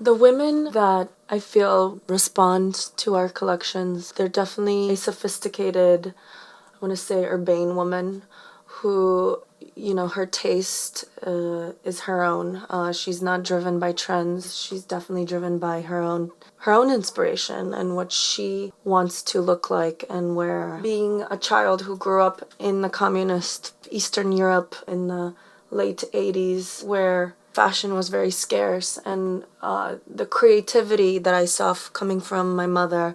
The women that I feel respond to our collections, they're definitely a sophisticated, I want to say urbane woman who, her taste is her own. She's not driven by trends. She's definitely driven by her own inspiration and what she wants to look like and wear. Being a child who grew up in the communist Eastern Europe in the late 80s, where fashion was very scarce, and the creativity that I saw coming from my mother,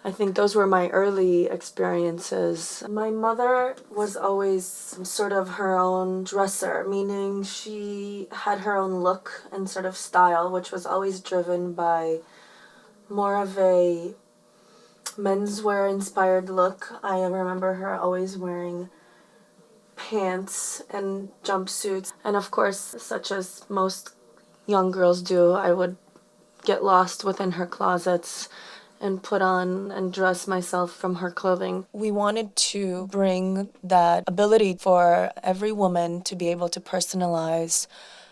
I think those were my early experiences. My mother was always sort of her own dresser, meaning she had her own look and sort of style, which was always driven by more of a menswear inspired look. I remember her always wearing pants and jumpsuits, and of course, such as most young girls do, I would get lost within her closets and put on and dress myself from her clothing. We wanted to bring that ability for every woman to be able to personalize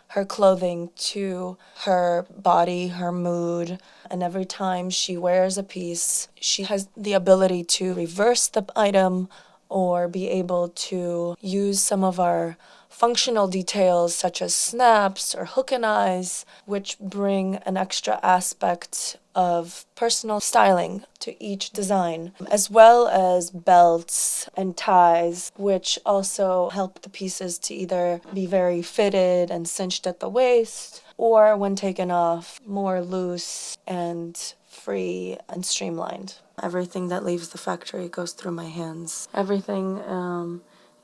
her clothing to her body, her mood, and every time she wears a piece, she has the ability to reverse the item or be able to use some of our functional details such as snaps or hook and eyes, which bring an extra aspect of personal styling to each design, as well as belts and ties, which also help the pieces to either be very fitted and cinched at the waist, or when taken off, more loose and free and streamlined. Everything that leaves the factory goes through my hands. Everything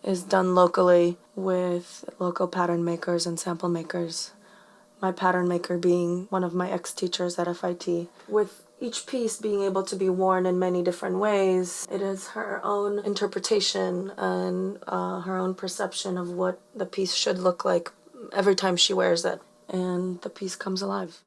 is done locally with local pattern makers and sample makers. My pattern maker being one of my ex-teachers at FIT. With each piece being able to be worn in many different ways, it is her own interpretation and her own perception of what the piece should look like every time she wears it. And the piece comes alive.